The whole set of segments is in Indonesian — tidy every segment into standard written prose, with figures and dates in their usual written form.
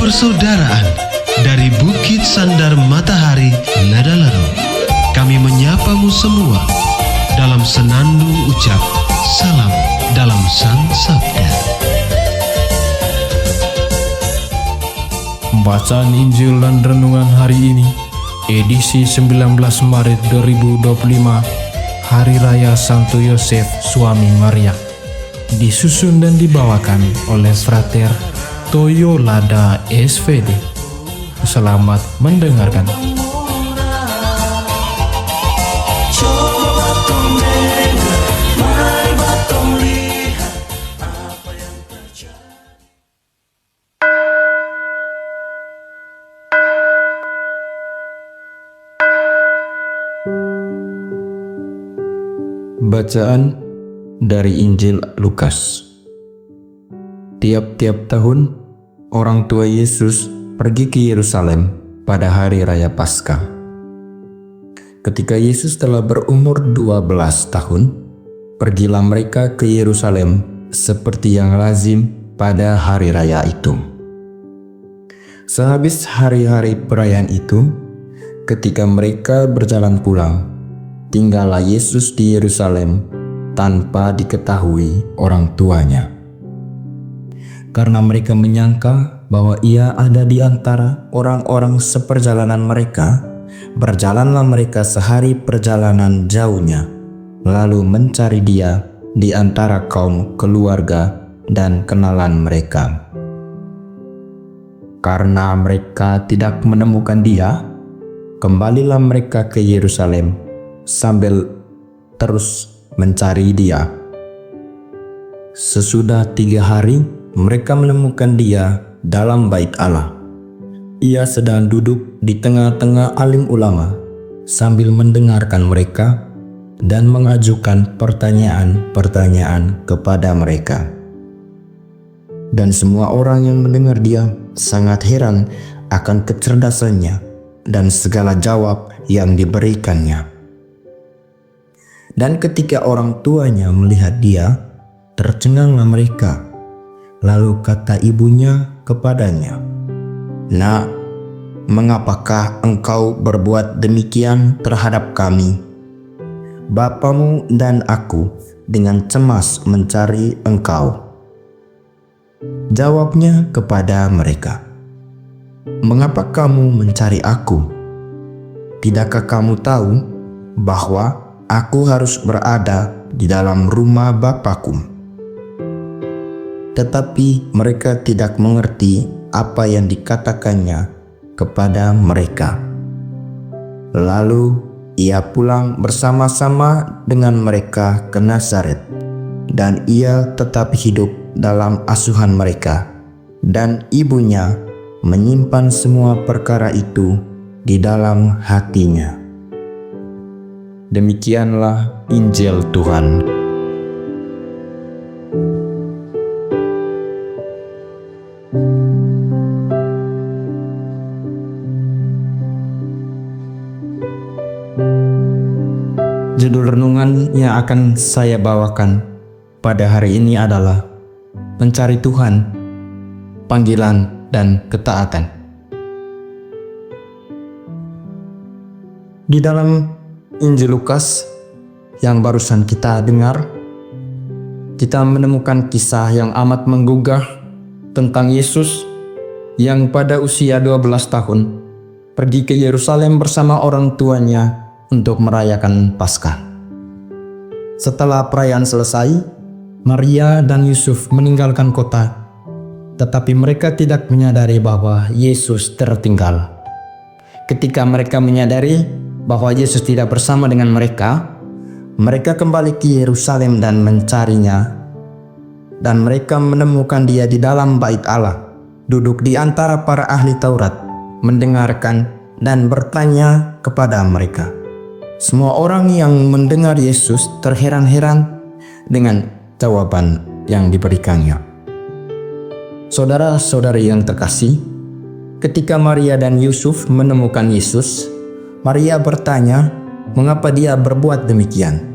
persaudaraan dari Bukit Sandar Matahari Nadalaro. Kami menyapamu semua dalam senandung ucap salam dalam Sang Sabda. Bacaan Injil dan Renungan hari ini, edisi 19 Maret 2025, Hari Raya Santo Yosef Suami Maria. Disusun dan dibawakan oleh Frater Toyo Lada SVD. Selamat mendengarkan. Bacaan dari Injil Lukas. Tiap-tiap tahun, orang tua Yesus pergi ke Yerusalem pada hari raya Paskah. Ketika Yesus telah berumur 12 tahun, pergilah mereka ke Yerusalem seperti yang lazim pada hari raya itu. Sehabis hari-hari perayaan itu, ketika mereka berjalan pulang, tinggallah Yesus di Yerusalem tanpa diketahui orang tuanya. Karena mereka menyangka bahwa ia ada di antara orang-orang seperjalanan mereka, berjalanlah mereka sehari perjalanan jauhnya, lalu mencari dia di antara kaum keluarga dan kenalan mereka. Karena mereka tidak menemukan dia, kembalilah mereka ke Yerusalem sambil terus mencari dia. Sesudah 3 hari, mereka menemukan dia dalam bait Allah. Ia sedang duduk di tengah-tengah alim ulama sambil mendengarkan mereka dan mengajukan pertanyaan-pertanyaan kepada mereka. Dan semua orang yang mendengar dia sangat heran akan kecerdasannya dan segala jawab yang diberikannya. Dan ketika orang tuanya melihat dia, tercenganglah mereka. Lalu kata ibunya kepadanya, "Nak, mengapakah engkau berbuat demikian terhadap kami? Bapamu dan aku dengan cemas mencari engkau." Jawabnya kepada mereka, "Mengapa kamu mencari aku? Tidakkah kamu tahu bahwa aku harus berada di dalam rumah Bapakku?" Tetapi mereka tidak mengerti apa yang dikatakannya kepada mereka. Lalu ia pulang bersama-sama dengan mereka ke Nazaret, dan ia tetap hidup dalam asuhan mereka, dan ibunya menyimpan semua perkara itu di dalam hatinya. Demikianlah Injil Tuhan. Judul renungan yang akan saya bawakan pada hari ini adalah Mencari Tuhan, Panggilan dan Ketaatan. Di dalam Injil Lukas yang barusan kita dengar, kita menemukan kisah yang amat menggugah tentang Yesus yang pada usia 12 tahun pergi ke Yerusalem bersama orang tuanya untuk merayakan Paskah. Setelah perayaan selesai, Maria dan Yusuf meninggalkan kota, tetapi mereka tidak menyadari bahwa Yesus tertinggal. Ketika mereka menyadari bahwa Yesus tidak bersama dengan mereka, mereka kembali ke Yerusalem dan mencarinya. Dan mereka menemukan dia di dalam bait Allah, duduk di antara para ahli Taurat, mendengarkan dan bertanya kepada mereka. Semua orang yang mendengar Yesus terheran-heran dengan jawaban yang diberikannya. Saudara-saudari yang terkasih, ketika Maria dan Yusuf menemukan Yesus, Maria bertanya mengapa dia berbuat demikian.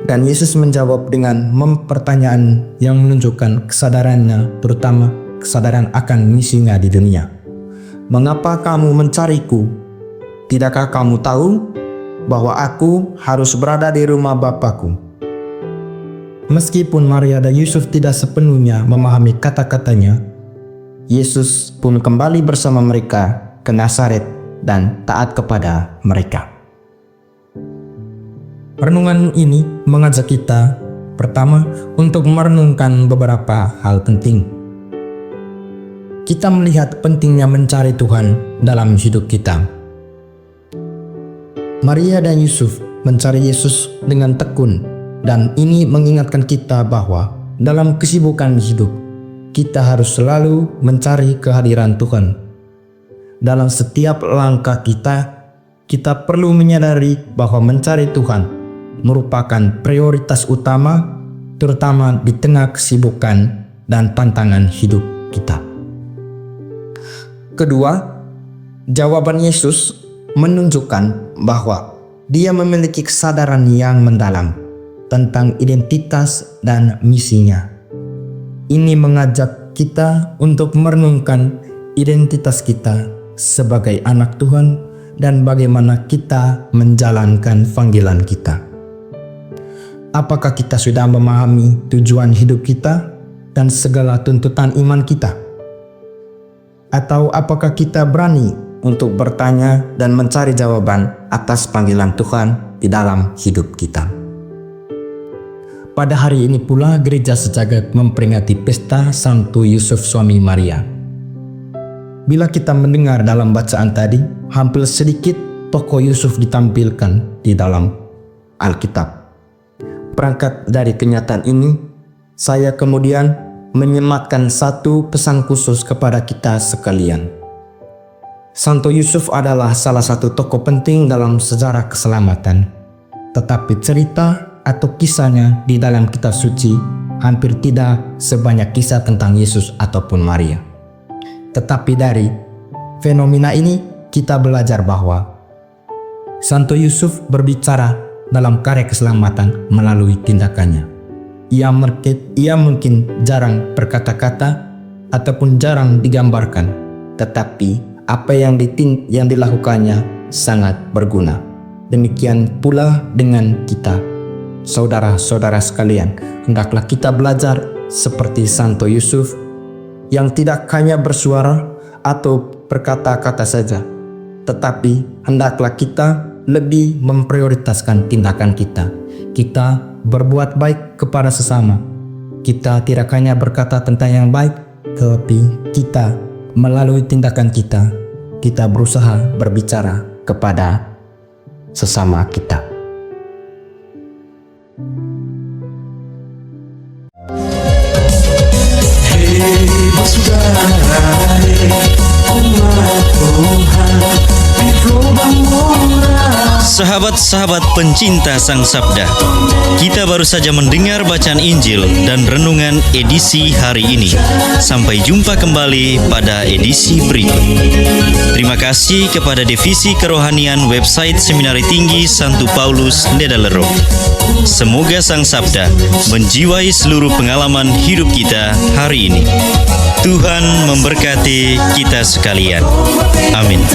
Dan Yesus menjawab dengan pertanyaan yang menunjukkan kesadarannya terutama kesadaran akan misinya di dunia. Mengapa kamu mencariku? Tidakkah kamu tahu bahwa aku harus berada di rumah Bapakku? Meskipun Maria dan Yusuf tidak sepenuhnya memahami kata-katanya, Yesus pun kembali bersama mereka ke Nazaret dan taat kepada mereka. Renungan ini mengajak kita pertama untuk merenungkan beberapa hal penting. Kita melihat pentingnya mencari Tuhan dalam hidup kita. Maria dan Yusuf mencari Yesus dengan tekun, dan ini mengingatkan kita bahwa dalam kesibukan hidup, kita harus selalu mencari kehadiran Tuhan. Dalam setiap langkah kita perlu menyadari bahwa mencari Tuhan merupakan prioritas utama, terutama di tengah kesibukan dan tantangan hidup kita. Kedua, jawaban Yesus menunjukkan bahwa Dia memiliki kesadaran yang mendalam tentang identitas dan misinya. Ini mengajak kita untuk merenungkan identitas kita sebagai anak Tuhan dan bagaimana kita menjalankan panggilan kita. Apakah kita sudah memahami tujuan hidup kita dan segala tuntutan iman kita? Atau apakah kita berani untuk bertanya dan mencari jawaban atas panggilan Tuhan di dalam hidup kita? Pada hari ini pula gereja sejagat memperingati pesta Santo Yusuf suami Maria. Bila kita mendengar dalam bacaan tadi, hampir sedikit tokoh Yusuf ditampilkan di dalam Alkitab. Berangkat dari kenyataan ini, saya kemudian menyematkan satu pesan khusus kepada kita sekalian. Santo Yusuf adalah salah satu tokoh penting dalam sejarah keselamatan, tetapi cerita atau kisahnya di dalam kitab suci hampir tidak sebanyak kisah tentang Yesus ataupun Maria. Tetapi dari fenomena ini kita belajar bahwa Santo Yusuf berbicara dalam karya keselamatan melalui tindakannya. Ia mungkin jarang berkata-kata ataupun jarang digambarkan, tetapi apa yang dilakukannya sangat berguna. Demikian pula dengan kita. Saudara-saudara sekalian, hendaklah kita belajar seperti Santo Yusuf yang tidak hanya bersuara atau berkata-kata saja, tetapi hendaklah kita lebih memprioritaskan tindakan kita. Kita berbuat baik kepada sesama. Kita tidak hanya berkata tentang yang baik, tetapi kita melalui tindakan kita berusaha berbicara kepada sesama kita. Sahabat-sahabat pencinta Sang Sabda, kita baru saja mendengar bacaan Injil dan renungan edisi hari ini. Sampai jumpa kembali pada edisi berikut. Terima kasih kepada Divisi Kerohanian website Seminari Tinggi Santo Paulus Ledalero. Semoga Sang Sabda menjiwai seluruh pengalaman hidup kita hari ini. Tuhan memberkati kita sekalian. Amin.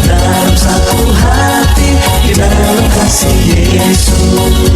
Dalam satu hati, di dalam kasih Yesus.